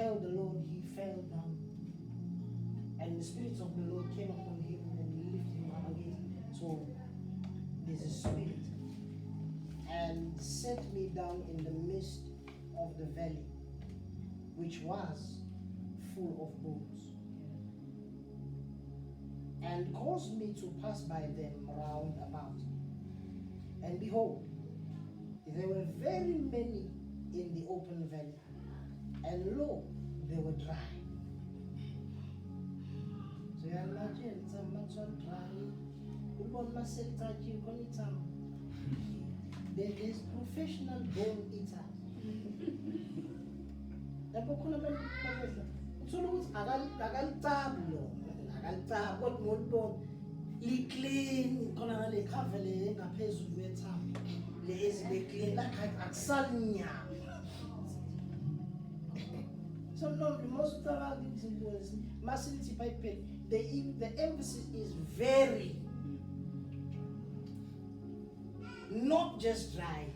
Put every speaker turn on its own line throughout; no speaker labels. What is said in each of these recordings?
beheld the Lord, he fell down. And the Spirit of the Lord came upon him and lifted him up again. So there's a spirit. And set me down in the midst of the valley, which was full of bones, and caused me to pass by them round about. And behold, there were very many in the open valley, and lo, they were dry. So you imagine it's dry. There is professional bone eater. Clean, khona le cover le ngaphezulu kwethambo le ezibe clean like akusalinya. So no, most of these was massive pipe. The emphasis is very, not just dry.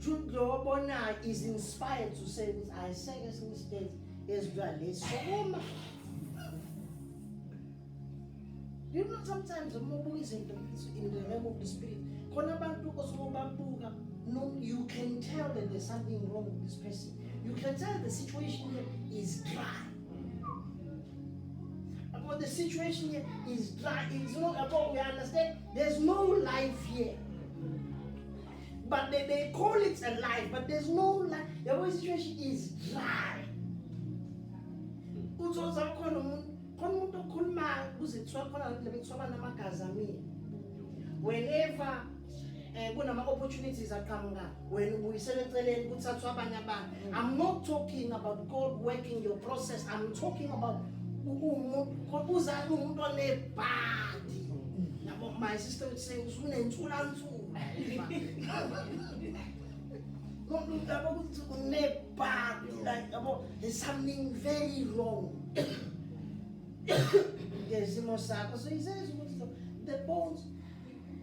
Truth Lobona is inspired to say this. I say this instead is dry. So you know, sometimes the mobile is in the realm of the spirit. No, you can tell that there's something wrong with this person. You can tell the situation here is dry. About the situation here is dry. It's not about, we understand, there's no life here. But they call it a life, but there's no life. The whole situation is dry. Whenever opportunities are coming up, I'm not talking about God working your process. I'm talking about my sister would say, there's something very wrong. So he says, the bones,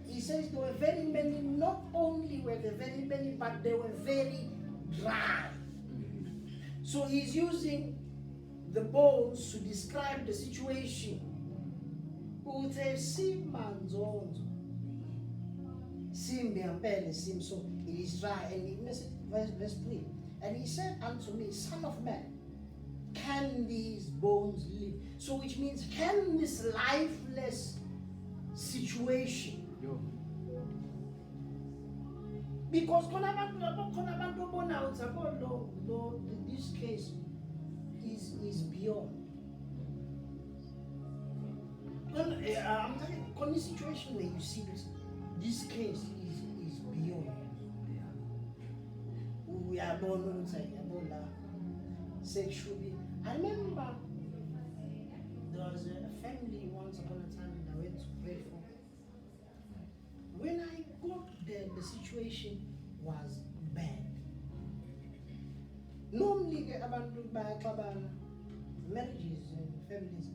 he says there were very many, not only were there very many, but they were very dry. So he's using the bones to describe the situation. So it is dry. And he verse 3. And he said unto me, Son of man, can these bones live? So which means, can this lifeless situation? Because this case is beyond. I'm telling you, this situation where you see this case is beyond. We are born sexually. I remember there was a family once upon a time that I went to pray for. When I got there, the situation was bad. Normally, about marriages and families,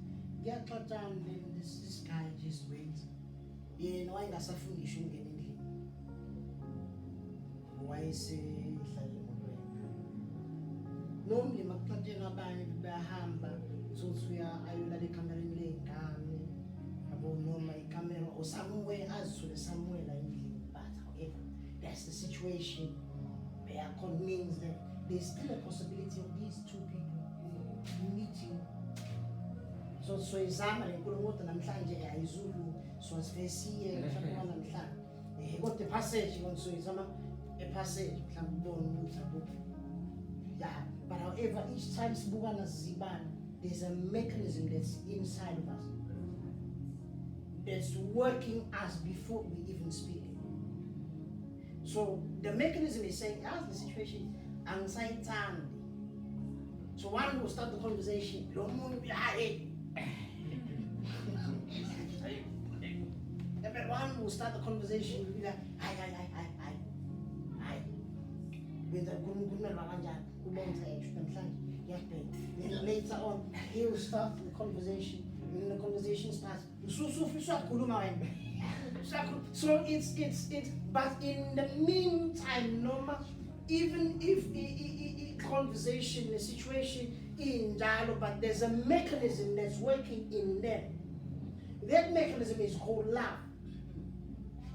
get cut down, then this guy just waits. You know, I got something you shouldn't get in here. Why say, normally, my planting a band by Hamba, so we are, I will let the camera in lane, about no my camera or somewhere else, so somewhere like me. But however, that's the situation where God means that there's still a possibility of these two people meeting. So examine and put water and Mtlanje Zulu, so as Fesi and Mtlan. Got the passage on so examine a passage, yeah, but however, each time Sibugana Ziban, there's a mechanism that's inside of us. It's working us before we even speak. So the mechanism is saying, as the situation, anxiety. So one will start the conversation. One will start the conversation with like, then later on, he will start the conversation. When the conversation starts, so it's but in the meantime, no matter, even if conversation, the situation in dialogue, but there's a mechanism that's working in them. That mechanism is called love.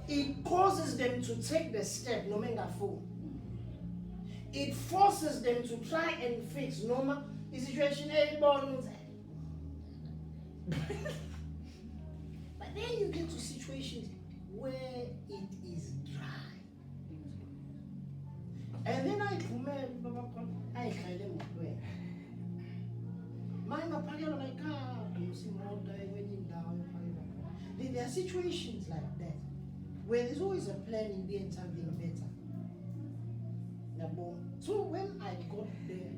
It causes them to take the step, no matter fool. It forces them to try and fix normal situation. But then you get to situations where it is dry. And then I there are situations like that where there's always a plan in doing something better. So when I got there,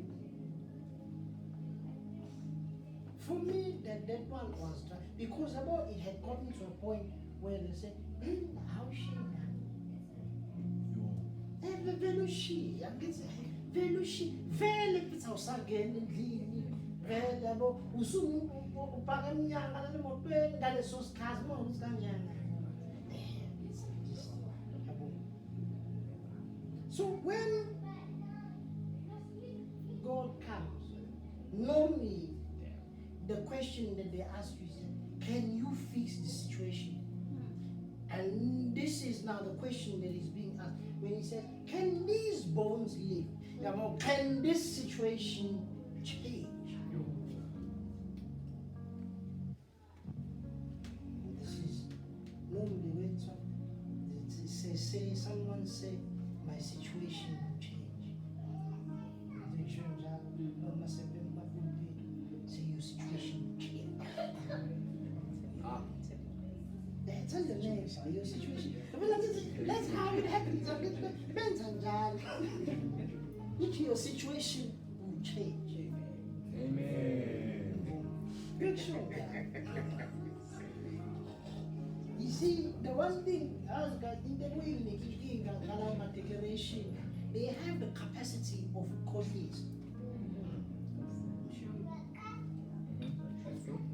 for me that one was dry because about it had gotten to a point where they said, how she Velushi, Velushi, Vele Pitausa again, Vele, Usumu, Pagamiana, and Mopen, Galesos Casmo, So when God comes, normally the question that they ask you is, can you fix the situation? And this is now the question that is being asked when he says, can these bones live? Can this situation change? This is normally when someone say, my situation will change. Say your situation will change. Tell the names of your situation. That's how it happens. Your situation will change.
Amen.
Good show. You see, the one thing as God in the way in the declaration, they have the capacity of coherence.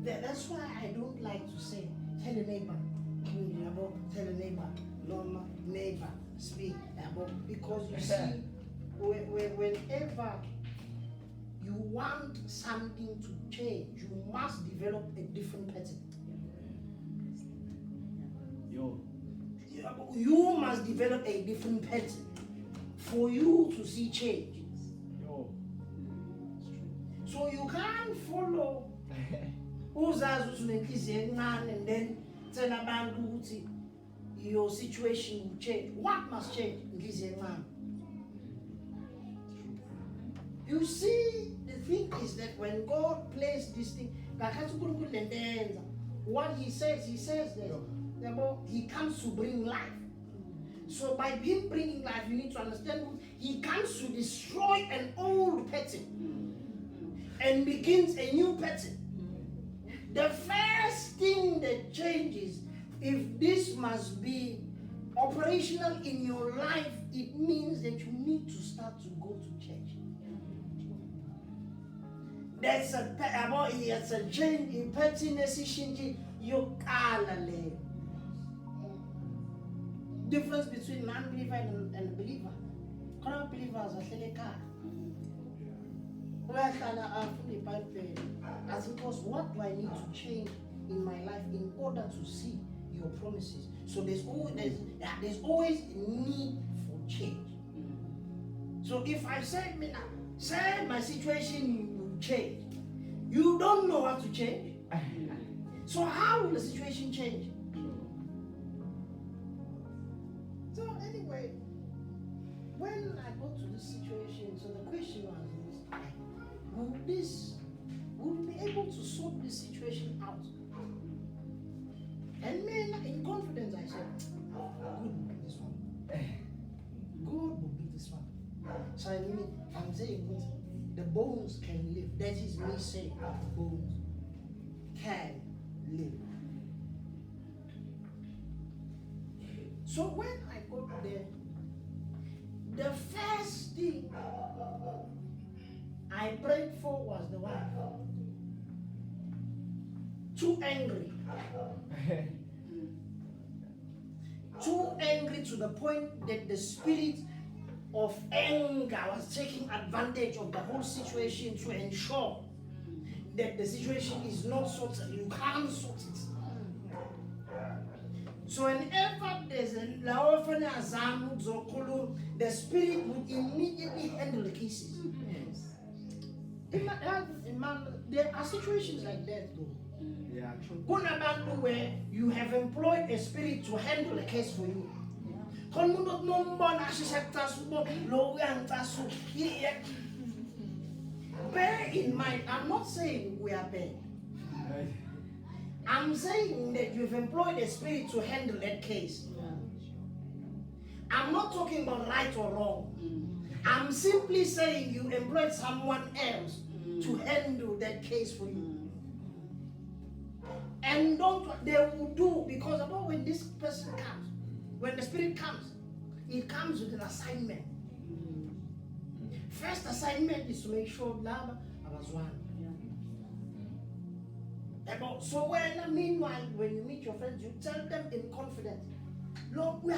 That's why I don't like to say, tell a neighbor, tell a neighbor, normal neighbor, speak about, because you see, whenever you want something to change, you must develop a different pattern. You must develop a different pattern for you to see change. So you can't follow and then tell about your situation will change. What must change? You see, the thing is that when God plays this thing, what he says that he comes to bring life. So by him bringing life, you need to understand he comes to destroy an old pattern and begins a new pattern. The first thing that changes, if this must be operational in your life, it means that you need to start to go to church. That's a change in pattern. You can't difference between non-believer and a believer. Current believers are still a car. As it was, what do I need to change in my life in order to see your promises? So there's always a need for change. So if I say my situation will change, you don't know how to change. So how will the situation change? So anyway, when I got to this situation, so the question was, will we be able to sort this situation out? And then in confidence I said, God will be this one. God will be this one. So I mean, I'm saying the bones can live. That is me saying the bones can live. So when I got there, the first thing I prayed for was the wife. Too angry. Too angry to the point that the spirit of anger was taking advantage of the whole situation to ensure that the situation is not sorted. You can't sort it. So whenever there's a the spirit would immediately handle the cases. There are situations like that though.
Yeah, true.
Where you have employed a spirit to handle a case for you. Bear in mind, I'm not saying we are bad. I'm saying that you've employed a spirit to handle that case. I'm not talking about right or wrong. I'm simply saying you employed someone else to handle that case for you. And they will do, because about when this person comes, when the spirit comes, it comes with an assignment. First assignment is to make sure Lava was one. So meanwhile, when you meet your friends, you tell them in confidence, Lord, we are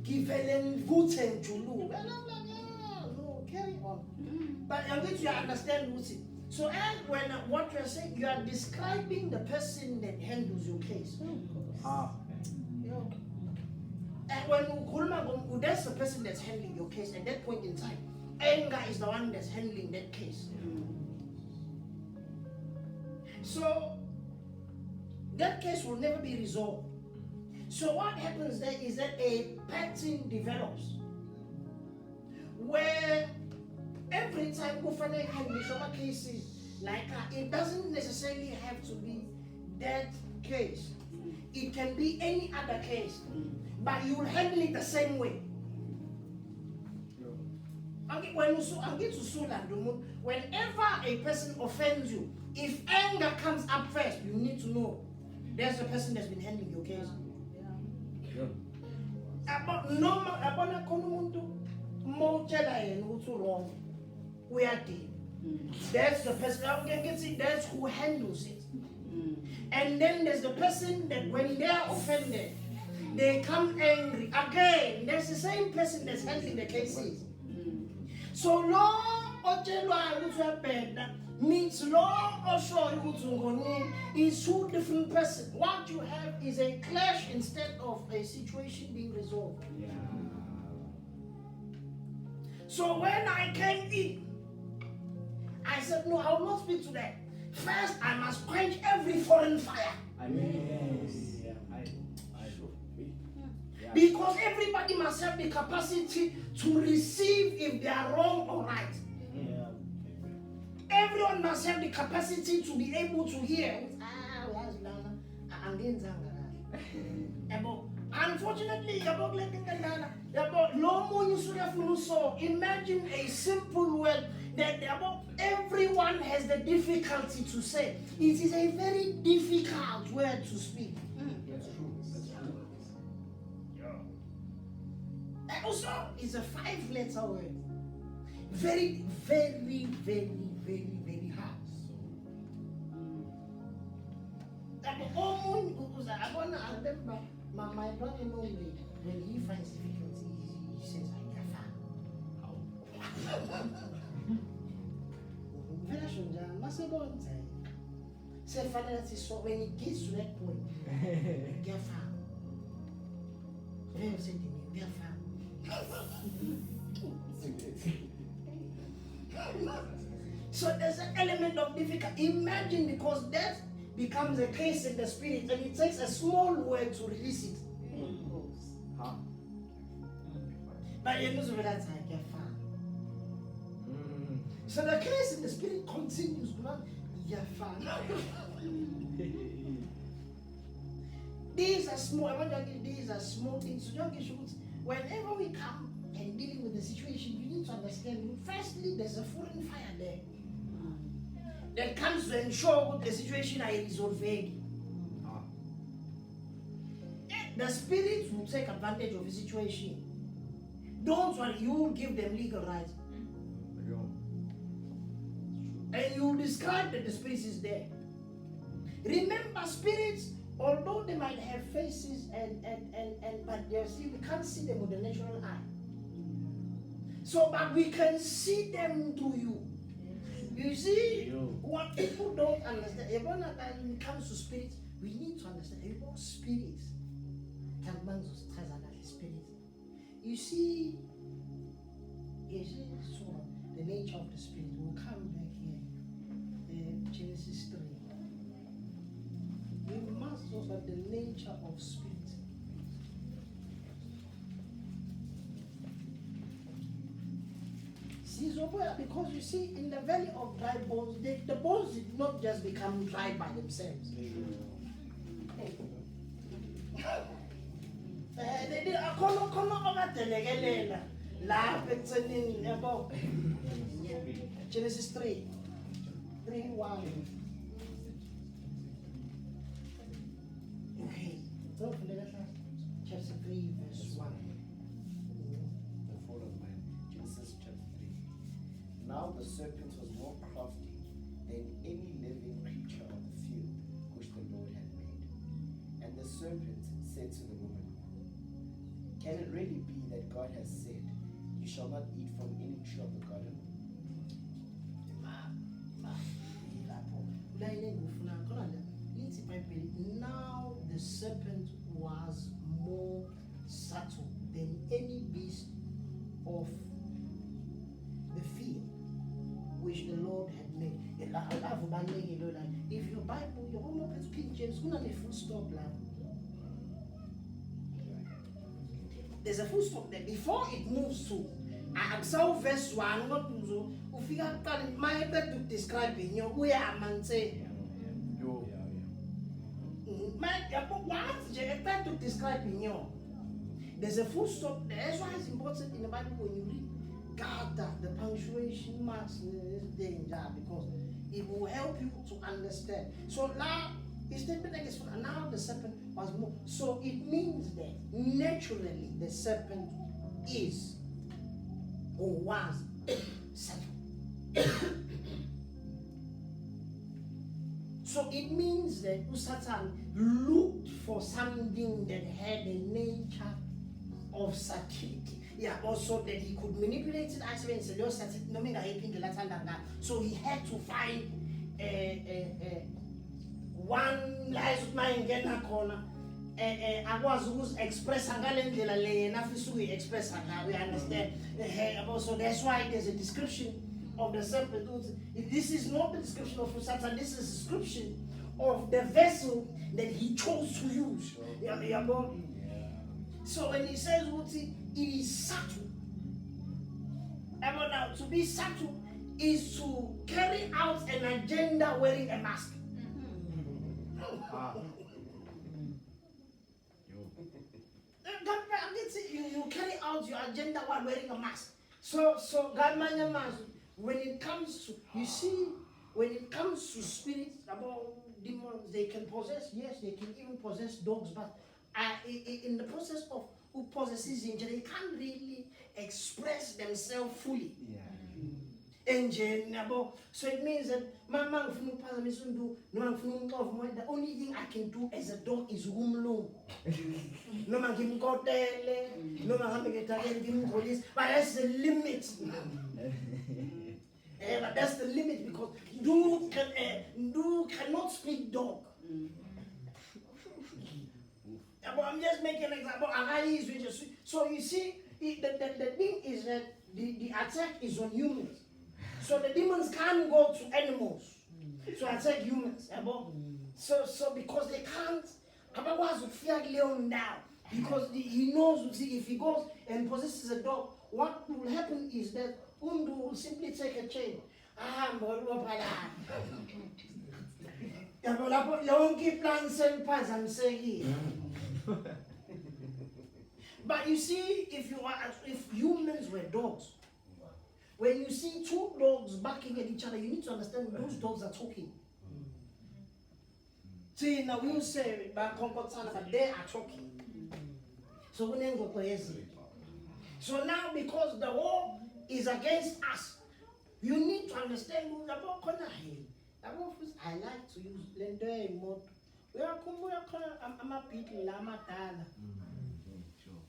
give them good and to no, carry on. But I'm going to understand Lucy. So when what you're saying, you are describing the person that handles your case. And when that's the person that's handling your case at that point in time. Anger is the one that's handling that case. So that case will never be resolved. So what happens there is that a pattern develops where every time we handle cases like it doesn't necessarily have to be that case. It can be any other case, but you will handle it the same way. Whenever a person offends you, if anger comes up first, you need to know there's a person that's been handling your case. We are dead. That's the person. That's who handles it. And then there's the person that when they are offended, they come angry. Again, there's the same person that's handling the cases. So law means law is two different persons. What you have is a clash instead of a situation being resolved.
Yeah.
So when I came in, I said, no, I will not speak to that. First, I must quench every foreign fire. Because everybody must have the capacity to receive if they are wrong or right. Everyone must have the capacity to be able to hear. Unfortunately, imagine a simple word that everyone has the difficulty to say. It is a very difficult word to speak.
That's true.
Also, it's a 5-letter word. Very, very, very, very, very hard. My brother normally, when he finds difficulty, he says, so when it gets to that point, get found. Get found. So there's an element of difficulty. Imagine, because that becomes a case in the spirit, and it takes a small word to release it. But you know that I get found. So the case in the spirit continues. These are small things. Whenever we come and dealing with the situation, you need to understand. Firstly, there's a foreign fire there that comes to ensure the situation I resolve. The spirit will take advantage of the situation. Don't worry, you will give them legal rights. And you will describe that the spirit is there. Remember, spirits Although they might have faces but they see, we can't see them with the natural eye. So, but we can see them through you. You see, what people don't understand, even when it comes to spirits, we need to understand about spirits. Spirits. You see, so the nature of the spirit. We'll come back here. Genesis 3. We must also have the nature of spirit. See, so because you see, in the valley of dry bones, the bones did not just become dry by themselves. They did a Genesis 3. 3:1. Okay. Chapter 3, verse 1.
The fall of man. Genesis chapter 3. Now the serpent was more crafty than any living creature of the field which the Lord had made. And the serpent said to the woman, can it really be that God has said, you shall not eat from any tree of the garden?
Now the serpent was more subtle than any beast of the field which the Lord had made. If your Bible, your home is King James, full stop. There's a full stop there. Before it moves to verse 1, not to figure out my method to describe it. Where I'm saying. To describe in there's a full stop there. That's why it's important in the Bible when you read gather the punctuation marks in this danger, because it will help you to understand. So now his statement like this, and now the serpent was more. So it means that naturally the serpent is or was Satan. So it means that Satan looked for something that had a nature of satirity. Yeah, also that he could manipulate it actually and say, so he had to find one lies with my in corner. I was who's express express we understand. Also that's why there's a description of the serpent. This is not the description of Satan, this is a description of the vessel that he chose to use. So when he says it is subtle. Now to be subtle is to carry out an agenda wearing a mask. You carry out your agenda while wearing a mask. So God mask. When it comes to, you see, when it comes to spirits, about demons, they can possess, yes, they can even possess dogs, but in the process of who possesses angel, they can't really express themselves fully.
Yeah.
So it means that the only thing I can do as a dog is but that's the limit. But that's the limit, because you cannot speak dog. I'm just making an example. So you see, the thing is that the attack is on humans. So the demons can't go to animals to attack humans. So because they can't, because he knows, if he goes and possesses a dog, what will happen is that Undu will simply take a chain. But you see, if humans were dogs, when you see two dogs barking at each other, you need to understand those dogs are talking. See, now we will say, but they are talking. So we then go crazy. So now, because the war is against us, you need to understand who's about. I like to use Lender mode uyakhumbula khona ama-Beatle la amadala.
Sure.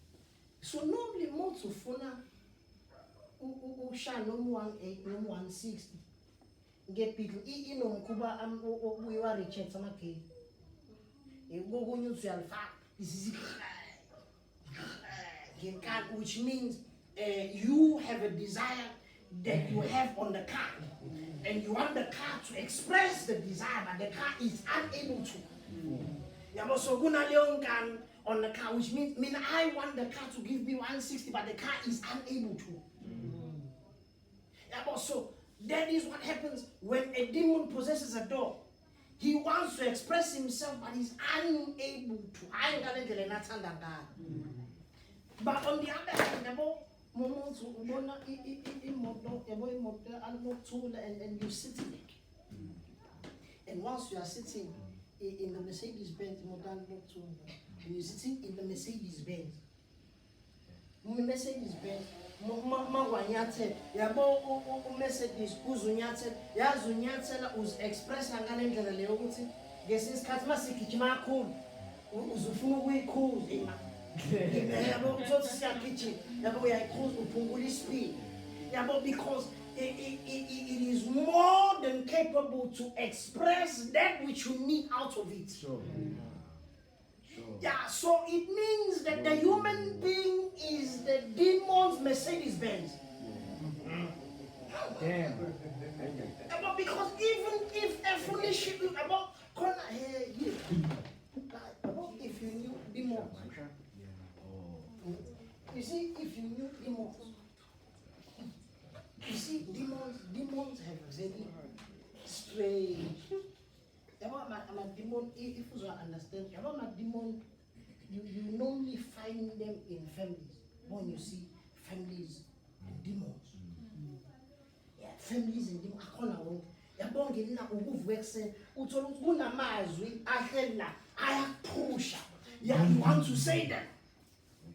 So normally most ufuna ushaya noma 180 noma 160 nge-Beatle inomkhuba obuyiwa Richards amagame. Kokunye uthi uyalifaka which means you have a desire that you have on the car and you want the car to express the desire but the car is unable to. Yabo so kunaleyo nkani on the car, which means I want the car to give me 160 but the car is unable to. Yabo so that is what happens when a demon possesses a dog. He wants to express himself but he's unable to. But on the other hand, and you sitting there. And once you are sitting in the Mercedes Benz, and you're sitting in the Mercedes Benz, Mercedes Benz, Mercedes uz express ngalendlela leyo ukuthi ngesikhathi masigijima kakhulu uzufuna ukuyikhuza yabo uthi siyagijima yabo uyayikhuza uphungula ispeed yabo because it is more than capable to express that which you need out of it.
Sure.
Yeah, so it means that the human being is the demon's Mercedes Benz.
Damn.
But because even if a foolish about if you knew demons, you see, if you knew demons, you see, demons have a very strange. I'm a demon. If you understand, I'm a demon. You normally find them in families. When you see families and demons. Families and demons. Akona wonke. Yabona ngelina ukuvekse uthola ukuthi kunamazwi ahlela ayapusha. Yeah, you want to say them.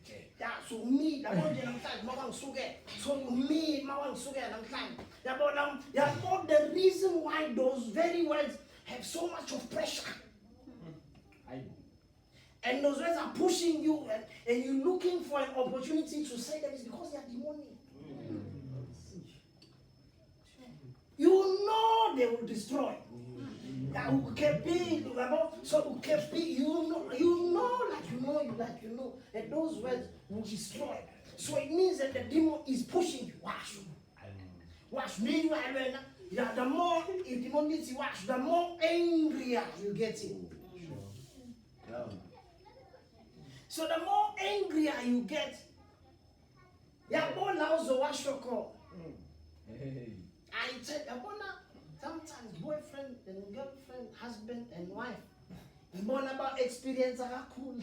Okay. Yeah, so me yabona nje namhlanje mawangisuke. So me mawangisuke namhlanje. Yabona the reason why those very words have so much of pressure. And those words are pushing you and you're looking for an opportunity to say them is because they are demonic. You know they will destroy. So you know that those words will destroy. So it means that the demon is pushing you. Wash me, the more if demon needs you wash, the more angrier you get in. So the more angrier you get, I said, sometimes boyfriend and girlfriend, husband and wife, about experience are cool.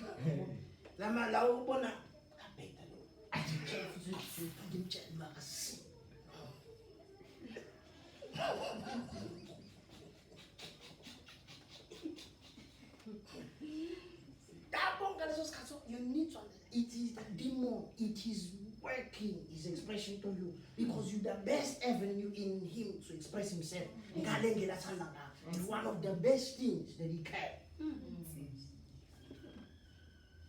You need to understand, it is the demon, it is working his expression to you because you're the best avenue in him to express himself. It's one of the best things that he can.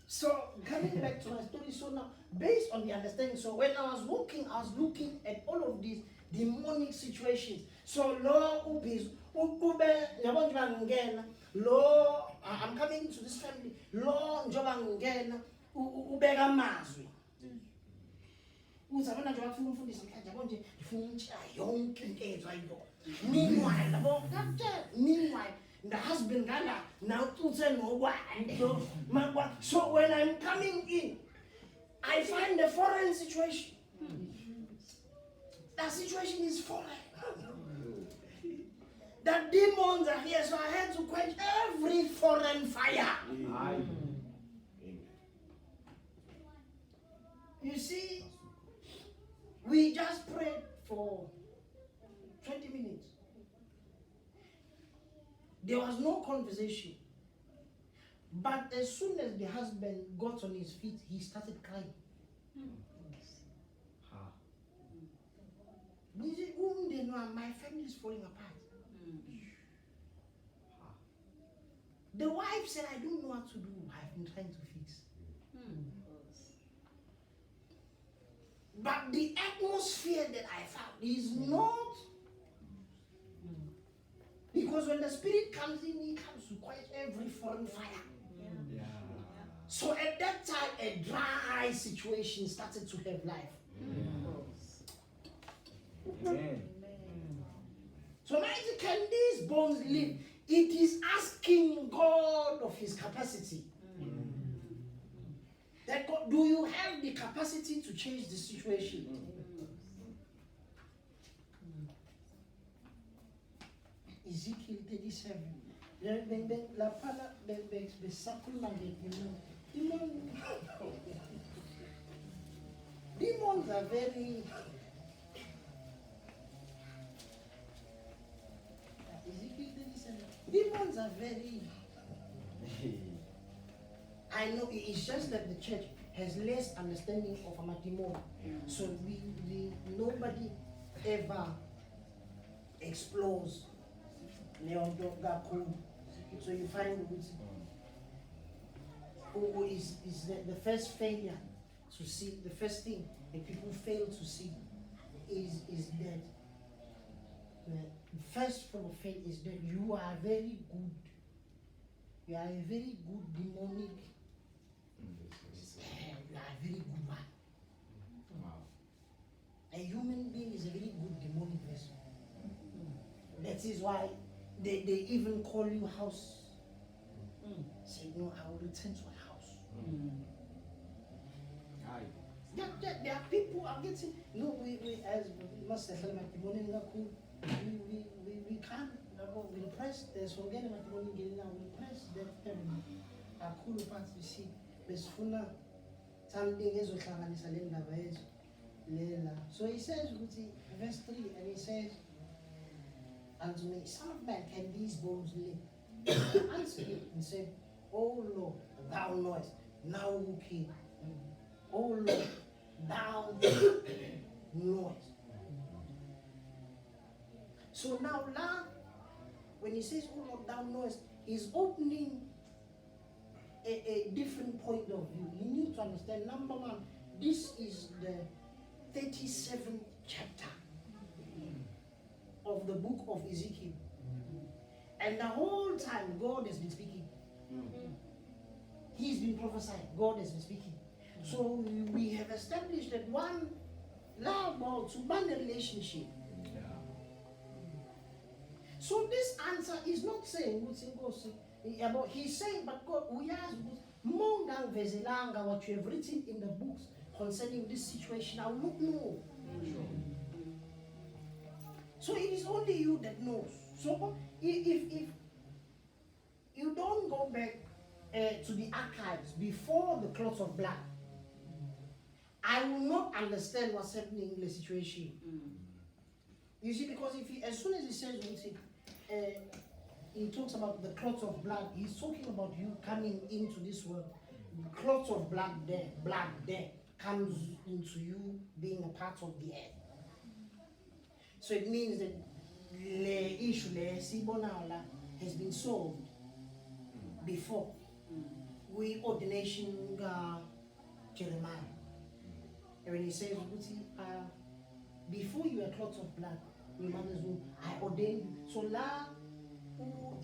So, coming back to my story, so now, based on the understanding, so when I was looking at all of these demonic situations. So, Lord, I'm coming into this family. Lord, njobangena ubeka amazwi. Uzabona nje bafuna umfundisi mhlanje yabo nje ngifuna umtshela yonke into ezwayo. Meanwhile, the husband gala now uthe nokwande. So when I'm coming in, I find a foreign situation. That situation is foreign. The demons are here, so I had to quench every foreign fire. You see, we just prayed for 20 minutes. There was no conversation. But as soon as the husband got on his feet, he started crying. My family is falling apart. The wife said, I don't know what to do. I've been trying to fix. But the atmosphere that I found is not. Because when the Spirit comes in, He comes to quench every foreign fire.
Yeah.
So at that time, a dry situation started to have life.
Amen.
So mighty, can these bones live? It is asking God of His capacity. That God, do you have the capacity to change the situation? Ezekiel 37. La pala demons are very. Ezekiel 37. Demons are very. I know it's just that the church has less understanding of a demon. So nobody ever explores Leondogaku. So you find who is the first failure to see, the first thing that people fail to see is that the first form of faith is that you are very good. You are a very good demonic. You are a very good one.
Wow.
A human being is a very good demonic vessel. That is why they even call you house. Say, no, I will return to a house. There are people are getting, no, we as Master Matrimony, we can't we repress there's forgetting matrimony getting out, we repress that a cool part you see. Besfuna something is so he says, verse 3, and he says unto me, Son of man, can these bones live? I answered him and said, O Lord, thou knowest. Now who came? O Lord, thou knowest. So now, when he says, O Lord, thou knowest, he's opening a different point of view. You need to understand, number one, this is the 37th chapter of the book of Ezekiel. And the whole time, God has been speaking. He's been prophesying. God has been speaking. So we have established that one love to one relationship. So this answer is not saying about he's saying, but God, we ask what you have written in the books concerning this situation. I will not know. So it is only you that knows. So if you don't go back to the archives before the cloth of blood, I will not understand what's happening in the situation. You see, because as soon as he says he talks about the cloth of blood, he's talking about you coming into this world. The cloth of blood there comes into you being a part of the earth. So it means that the issue has been solved before. We ordination Jeremiah. And when he says, before you were clots of blood, in your mother's womb, I ordained you. So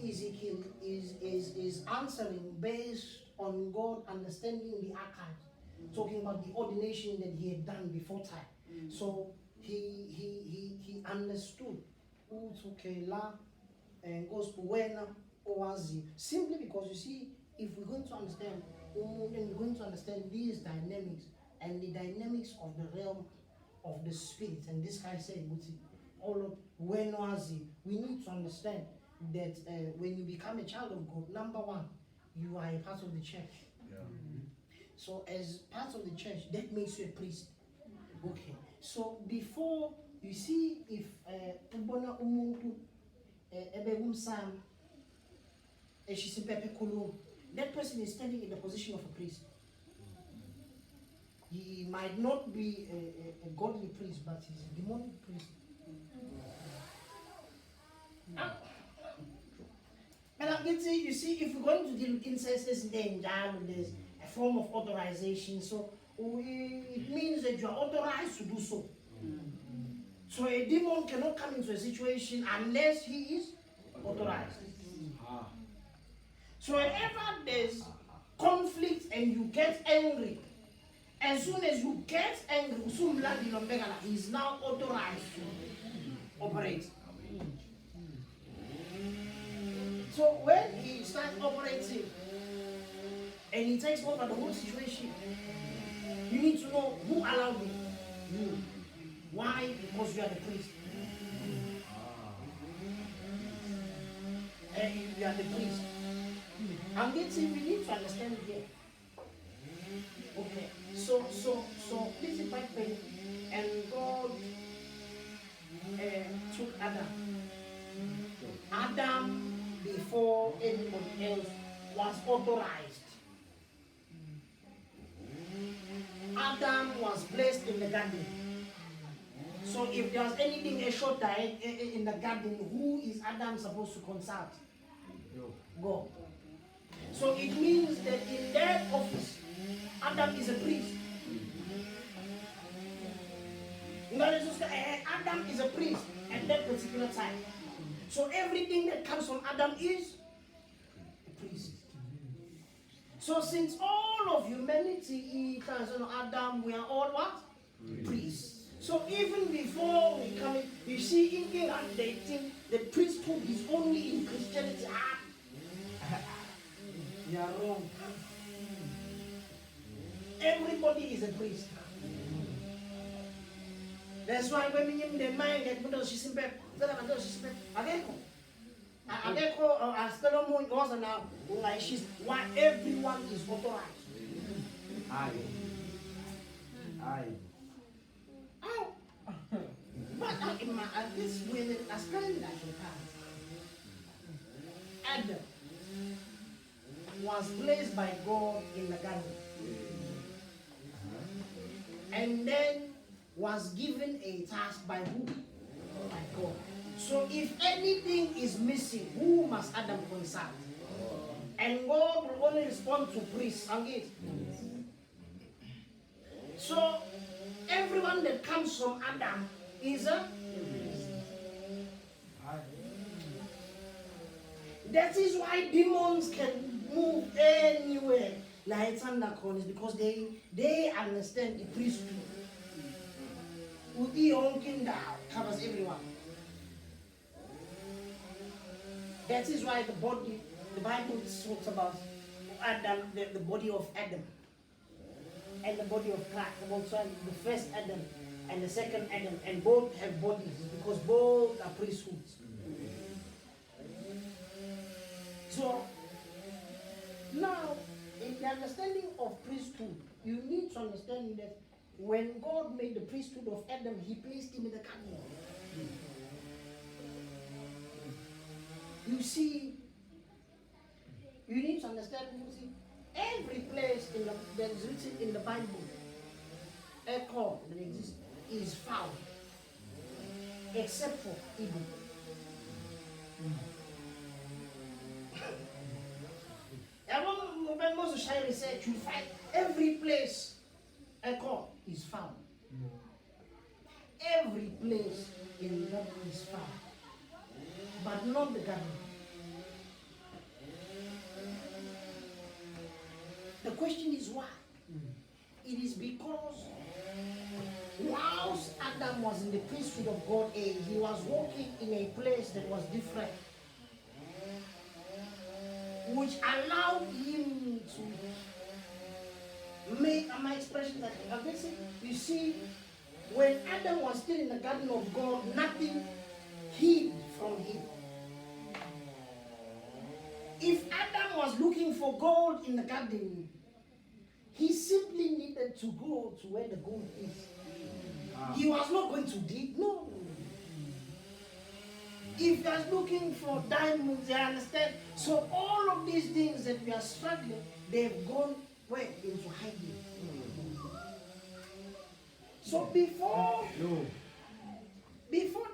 Ezekiel is answering based on God understanding the archives, talking about the ordination that he had done before time. So he understood and goes simply because you see, if we're going to understand, then we're going to understand these dynamics and the dynamics of the realm of the spirit. And this guy said, all of we need to understand that when you become a child of God, number one, you are a part of the church. So as part of the church, that makes you a priest. Okay. So before you see, if that person is standing in the position of a priest. He might not be a godly priest, but he's a demonic priest. you see, if we're going to deal with incest, there's a form of authorization. So it means that you are authorized to do so. So a demon cannot come into a situation unless he is authorized. So whenever there's conflict and you get angry, as soon as you get angry, he's now authorized to operate. So when he starts operating and he takes over the whole situation, you need to know who allowed him. You. Why? Because you are the priest. And you are the priest. And this we need to understand here. Okay. So this is my thing. And God took Adam. Adam, before anybody else, was authorized. Adam was placed in the garden. So if there's anything a short time in the garden, who is Adam supposed to consult? God. So it means that in that office, Adam is a priest. Adam is a priest at that particular time. So everything that comes from Adam is a priest. So since all of humanity is Adam, we are all what? Priests. So even before we come in, you see, in England they think the priesthood is only in Christianity. You are wrong. Everybody is a priest. That's why when we in the mind that she's in bed, why everyone is authorized.
Aye.
Oh. But at this way, as kind as you can. Adam was placed by God in the garden. And then was given a task by who? By God. So if anything is missing, who must Adam consult? And God will only respond to priests. So everyone that comes from Adam is a priest. That is why demons can move anywhere like thunder corners, because they understand the priesthood. Covers everyone. That is why the Bible talks about Adam, the body of Adam, and the body of Christ. Also, the first Adam and the second Adam, and both have bodies because both are priesthoods. So now, in the understanding of priesthood, you need to understand that when God made the priesthood of Adam, he placed him in the garden. You see, you need to understand, every place that is written in the Bible, a call that exists, is found, except for Eden. When Moses shall research, you find every place a call is found. Every place in that is found, but not the garden. The question is why? It is because whilst Adam was in the priesthood of God, he was walking in a place that was different, which allowed him to make my expression that you see, when Adam was still in the garden of God, nothing hid from him. If Adam was looking for gold in the garden, he simply needed to go to where the gold is. He was not going to dig, no. If he was looking for diamonds, you understand? So all of these things that we are struggling, they've gone where? Into hiding. So before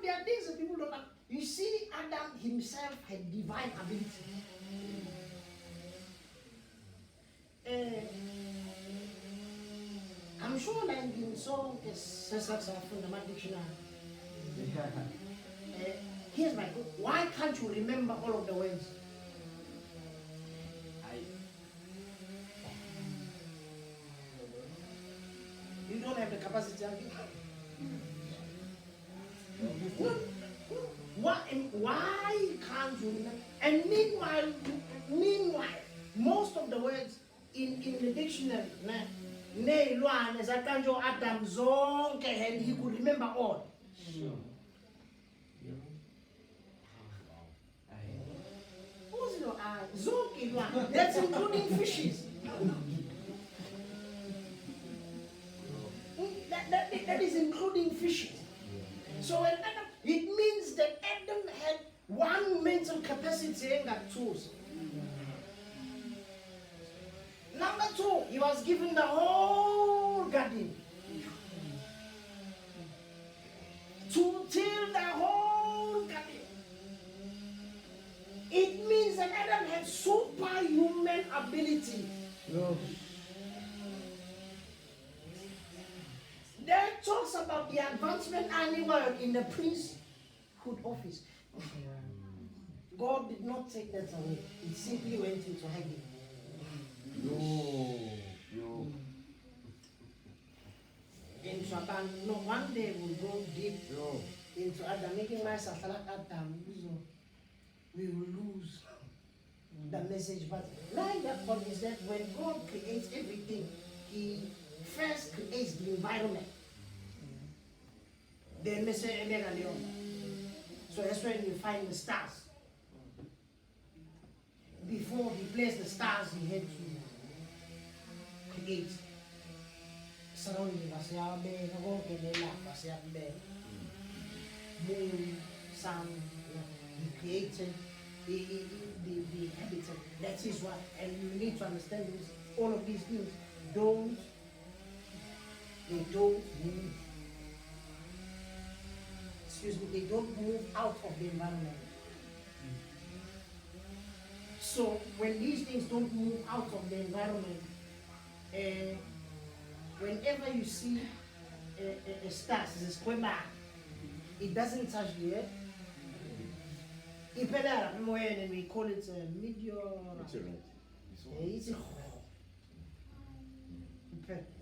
there are things that people don't know. You see, Adam himself had divine ability. sifunda endlini sonke sesafunda ama-dictionary. Here's my question. Why can't you remember all of the words? You don't have the capacity. Why can't you remember? And meanwhile, most of the words in the dictionary, Adam zonke, and he could remember all.
Sure.
Zonke, that's including fishes. That is including fishes. So when Adam, it means that Adam had one mental capacity and got tools. Number two, he was given the whole garden to till the whole garden. It means that Adam had superhuman ability.
No.
That talks about the advancement anywhere in the priesthood office. God did not take that away. It simply went into heaven.
Yo.
Into Adam. No, one day we'll go deep
Yo.
into Adam, making myself like Adam. We will lose the message. But like that point is that when God creates everything, He first creates the environment. Then message. So that's when you find the stars. Before He placed the stars, He had to create surrounding us. Moon, sun. He created the habitat. That is what, and you need to understand this. All of these things don't move. Excuse me, they don't move out of the environment. So when these things don't move out of the environment, whenever you see a star, it's a square bar, it doesn't touch the earth. And we call it a meteor.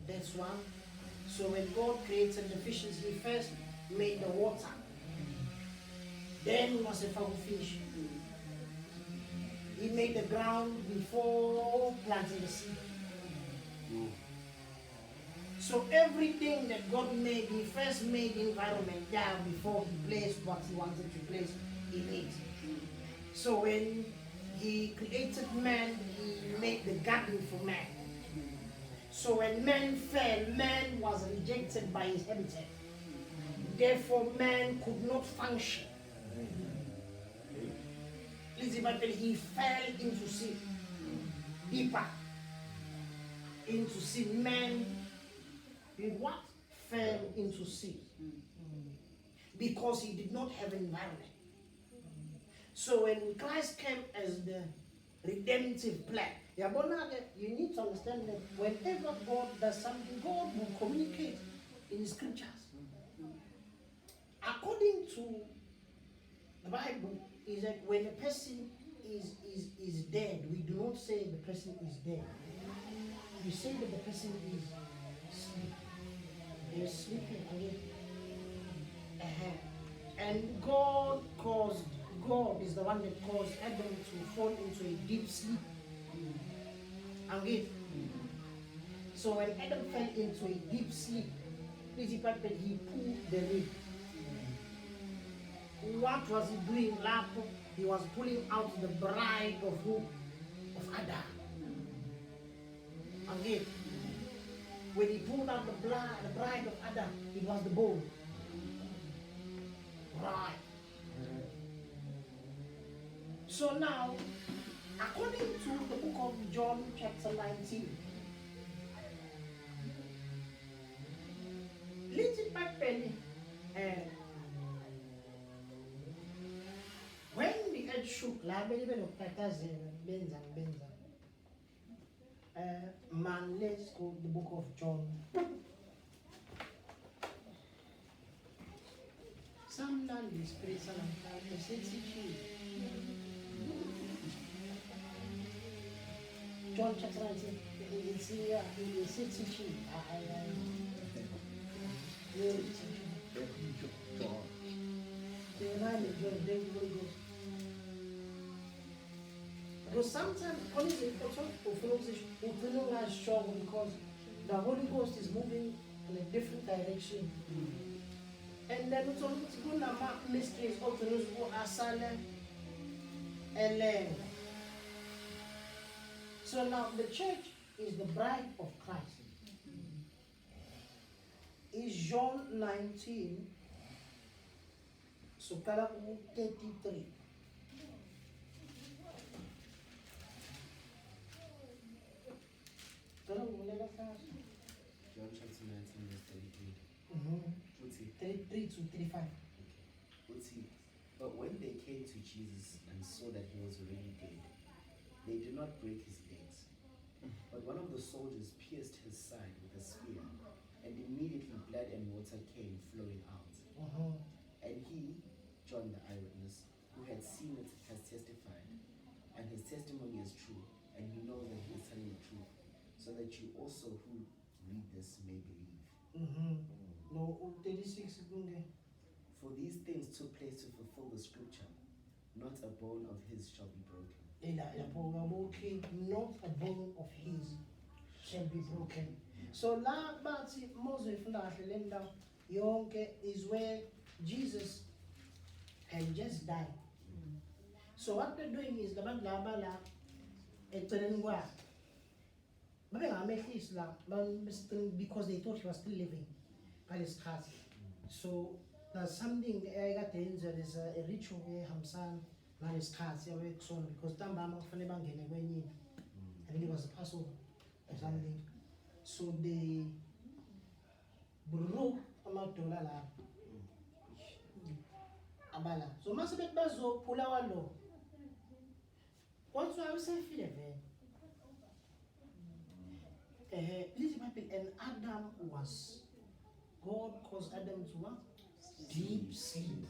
That's one. So when God created the fishes, He first made the water. Then He was a fish. He made the ground before planting the seed. So everything that God made, He first made the environment there before He placed what He wanted to place in it. So when He created man, He made the garden for man. So when man fell, man was rejected by his habitat. Therefore, man could not function. But he fell into sin, deeper into sin. Man, what? Fell into sin because he did not have an environment. So when Christ came as the redemptive plan, you need to understand that whenever God does something, God will communicate in the scriptures. According to the Bible, is that when a person is dead, we do not say the person is dead. We say that the person is sleeping. They're sleeping again. And God is the one that caused Adam to fall into a deep sleep. Again. So when Adam fell into a deep sleep, he pulled the rib. What was he doing? He was pulling out the bride of who? Of Adam. Again. When he pulled out the bride of Adam, it was the bone. Right. So now, according to the book of John chapter 19, little back penny, when the earth shook, man, let's go to the book of John Samnandi spirit salamhlanje sesithini. John chapter 19, it's here, it's teaching. Because sometimes only the people are strong because the Holy Ghost is moving in a different direction. And then it's going to mark mysteries of the news or asale and so now the church is the bride of Christ. Is John 19, so kala 33. Kala ulela kahle.
John chapter 19 verse 33. What's it?
33 to 35.
What's it? But when they came to Jesus and saw that he was already dead, they did not break his legs. But one of the soldiers pierced his side with a spear, and immediately blood and water came flowing out. And he, John the eyewitness, who had seen it, has testified, and his testimony is true, and he knows that he is telling the truth, so that you also who read this may believe.
No, 36 kunge.
For these things took place to fulfill the scripture, not a bone of his shall be broken.
Not a bone of his shall be broken. So la bathi Moses fundahlelela yonke is where Jesus had just died. So what they're doing is the laba la eceleni kwakhe. Babengamehlisi la because they thought he was still living. So there's something there's a ritual ehambisana nalesikhathi yabekusona because ntambama kufanele bangene kwenye. I think it was a Passover or something. So they broke amadola la abala. So mase bethi bazophula kwalo. Kodwa usefile vele. Listen, and Adam was, God caused Adam to what? Deep sleep.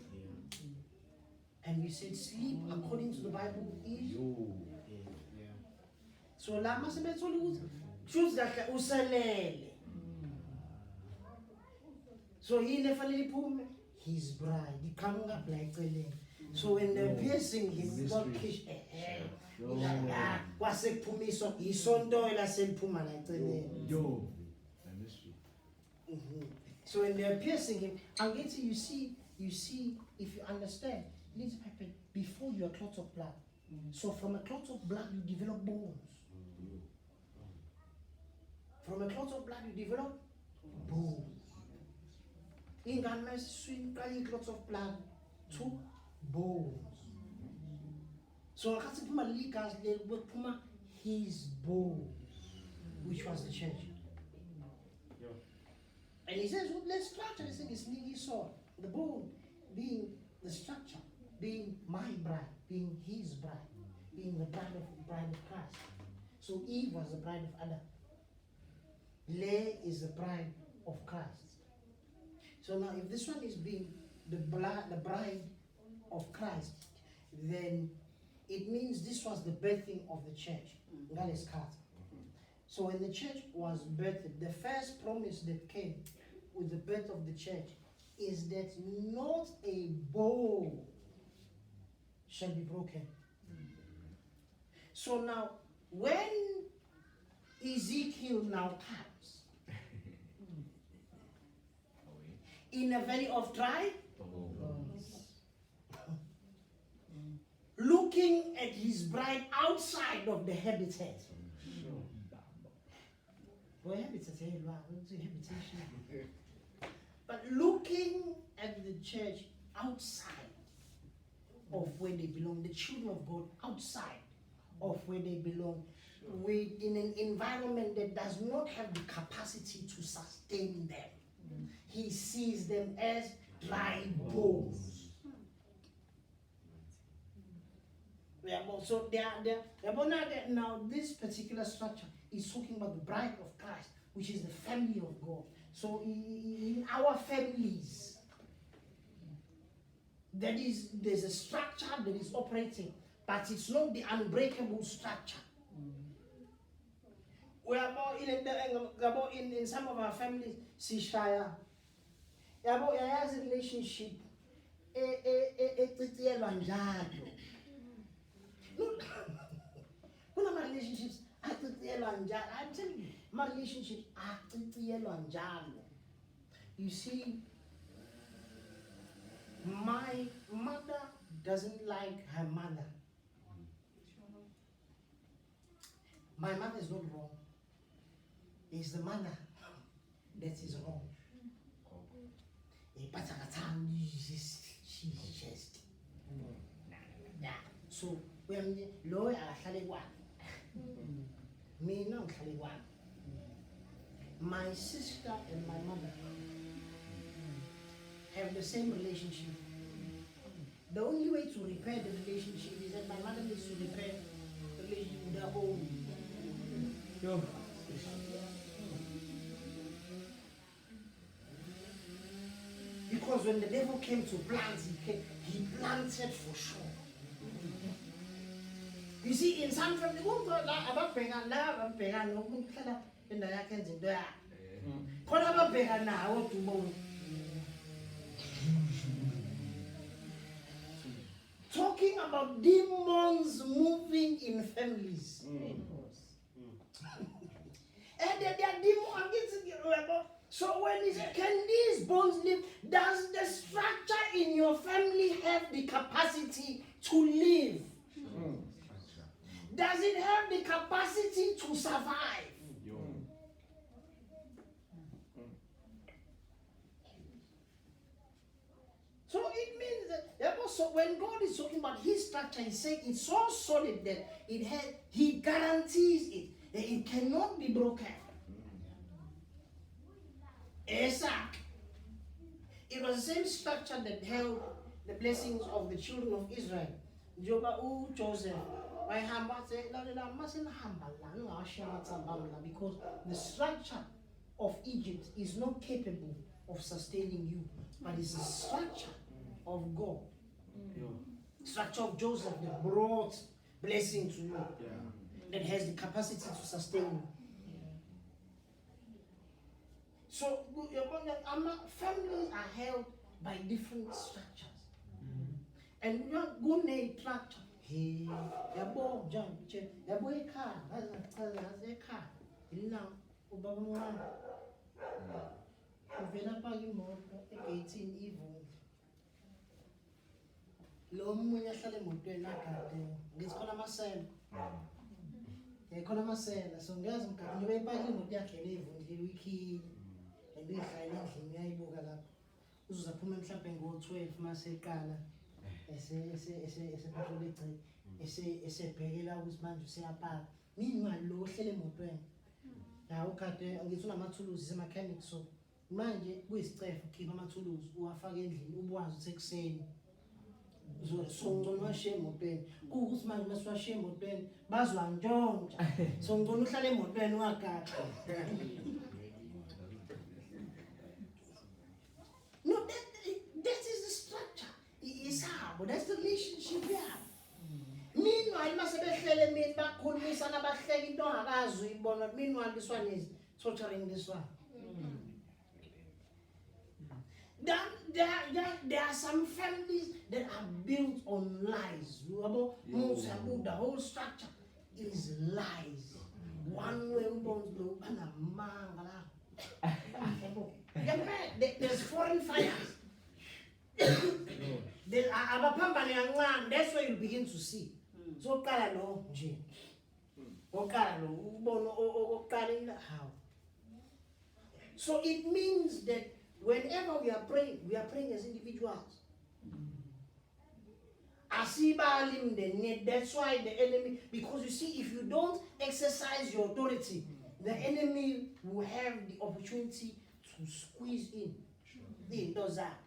And we said sleep according to the Bible is. So la mase bethi choose that usalele. So he never let his bride. He come up like telling. So when they're piercing him, God kiss wasekuphumiswa isonto elasephuma la eceleni. So when they're piercing him, I'll get to you see if you understand, it needs to happen before you're a clot of blood. So from a clot of blood you develop bones. From a clot of blood you develop bones. In God swing clots of blood to bones. So his bones, which was the church. And he says, well, let's structure this thing is nearly so. The bone being the structure, being my bride, being his bride, being the bride of Christ. So Eve was the bride of Adam. Leah is the bride of Christ. So now if this one is being the bride of Christ, then it means this was the birthing of the church. So when the church was birthed, the first promise that came with the birth of the church is that not a bone shall be broken. So now, when Ezekiel now comes in a valley of dry bones, looking at his bride outside of the habitat. But looking at the church outside of where they belong, the children of God outside of where they belong, in an environment that does not have the capacity to sustain them. He sees them as dry bones. So now this particular structure is talking about the bride of Christ, which is the family of God. So in our families, there's a structure that is operating, but it's not the unbreakable structure. We are more in some of our families, Sishaya. As a relationship, my relationships, I'm telling you, my relationships are. You see, my mother doesn't like her mother. My mother is not wrong. It's the mother that is wrong. But she's just. Yeah. So when Lord me no my sister and my mother have the same relationship. The only way to repair the relationship is that my mother needs to repair the relationship with her own. Because when the devil came to plant, he planted for sure. You see, in some families, talking about demons moving in families. And they are demons. So when he said, can these bones live? Does the structure in your family have the capacity to live? Does it have the capacity to survive? So it means that also when God is talking about his structure, he's saying it's so solid that he guarantees it, that it cannot be broken. Exact. It was the same structure that held the blessings of the children of Israel. Joseph. Because the structure of Egypt is not capable of sustaining you, but it's the structure of God. Structure of Joseph that brought blessing to you, that has the capacity to sustain you. So families are held by different structures. And we are going to structure. Hey, yabo jump, yabo a car, as a car. Now, Obama, Venapagi more 18 evil. Lomuya Salemutu, this Conamasan. A Conamasan, so girls can you buy him with Yak and Wiki and this I Bugala, who's a woman shopping go 12 Masecana. Ese pegela usman se apa meanwhile lo hlele emotweni la ukade ngithuna amathuluzi mechanic so manje kuyisicefe ukhipha amathuluzi uwafaka endlini ubwazi ukuthi ekseni so ngcono washiya emotweni kuukuthi manje masiwashiya emotweni bazwa ntshontsha so ngcono uhlala emotweni wagaqa. No, that is the structure. But that's the relationship we have. Meanwhile, meanwhile, this one is torturing this one. There are some families that are built on lies. The whole structure is lies. One way there's foreign fires. That's where you begin to see. So how? So it means that whenever we are praying as individuals. That's why the enemy, because you see, if you don't exercise your authority, the enemy will have the opportunity to squeeze in. He does that.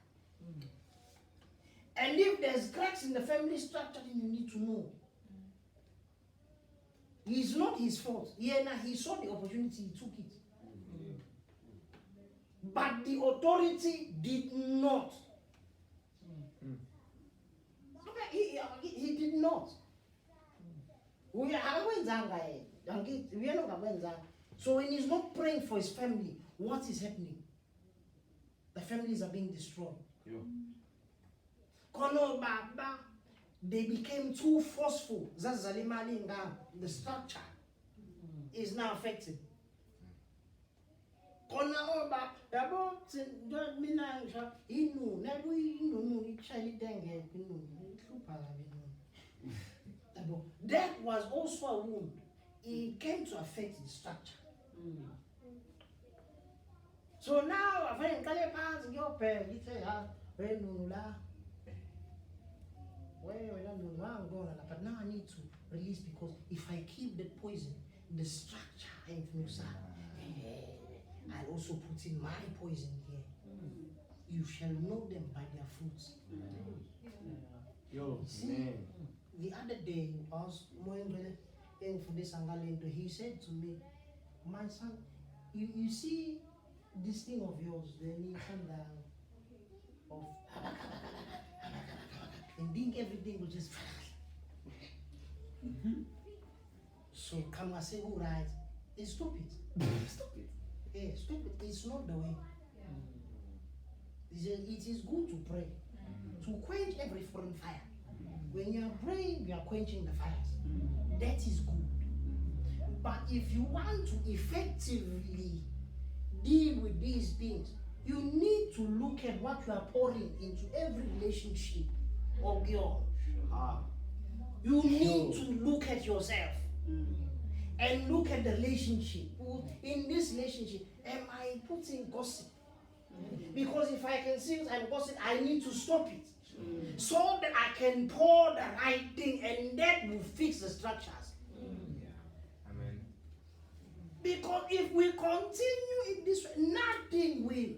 And if there's cracks in the family structure, then you need to know. It's not his fault. He saw the opportunity, he took it. But the authority did not. We are not. So when he's not praying for his family, what is happening? The families are being destroyed.
Yo.
Kono baba, they became too forceful. The structure is now affected. Kono oba, yabo don't mina inu nebu inu ichali denge inu that was also a wound. It came to affect the structure. So now, I find Kalepas, your parents, they have Renula. Well, I don't know where I'm going, but now I need to release because if I keep the poison, the structure in Musa, I'll also put in my poison here. You shall know them by their fruits.
Yo,
See,
man.
the other day, I was more for this Angalento, he said to me, my son, you see this thing of yours, the nation of and think everything will just so come and say, who right? It's stupid.
Stupid.
Yeah, stupid. It's not the way. It is good to pray to quench every foreign fire. When you are praying, you are quenching the fires. That is good. But if you want to effectively deal with these things, you need to look at what you are pouring into every relationship of yours. You need to look at yourself and look at the relationship. In this relationship, am I putting gossip? Because if I can see I'm gossip, I need to stop it. So that I can pour the right thing and that will fix the structures.
Amen.
Because if we continue in this way, nothing will.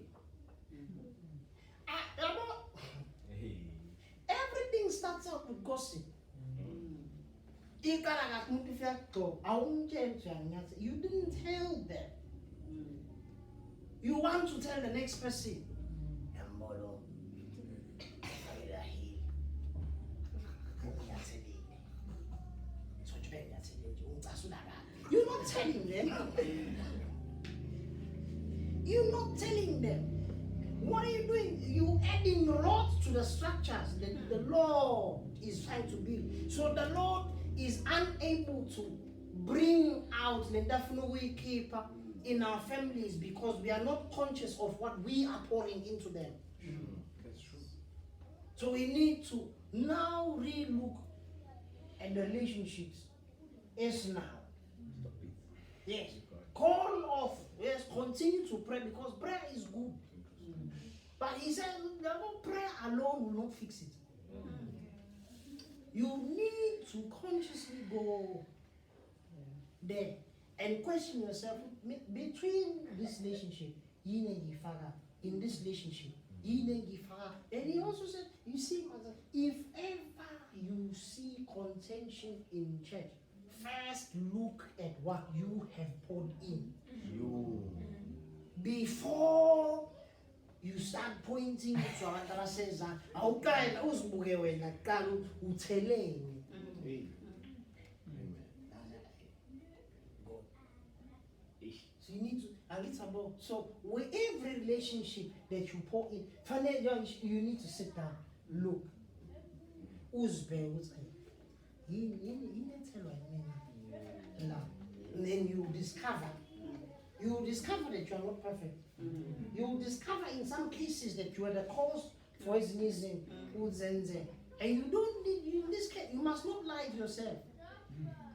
Everything starts out with gossip. You didn't tell them. You want to tell the next person. You're not telling them. You're not telling them. What are you doing? You adding rot to the structures that the Lord is trying to build. So the Lord is unable to bring out the definite way keeper in our families because we are not conscious of what we are pouring into them.
That's true.
So we need to now re-look at the relationships. Yes, now.
Stop it.
Yes. Call off. Yes, continue to pray because prayer is good. But he said, prayer alone will not fix it. You need to consciously go there and question yourself between this relationship, in this relationship, and he also said, you see, if ever you see contention in church, first look at what you have poured in. Before you start pointing to another says, okay, I was bugewe na kalu uteleng. So you need to, and it's about, so with every relationship that you pour in, you need to sit down, look. Who's better? You tell what I mean. And then you discover that you are not perfect. You will discover in some cases that you are the cause for his missing, and you don't need, in this case, you must not lie to yourself.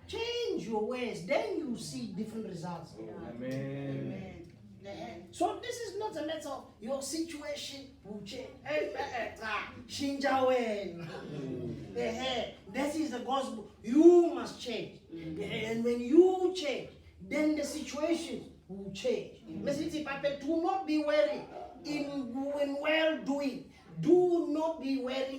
Change your ways, then you see different results.
Amen.
So this is not a matter of your situation will change. That is the gospel. You must change. And when you change, then the situation will change. Do not be weary in well doing. Do not be weary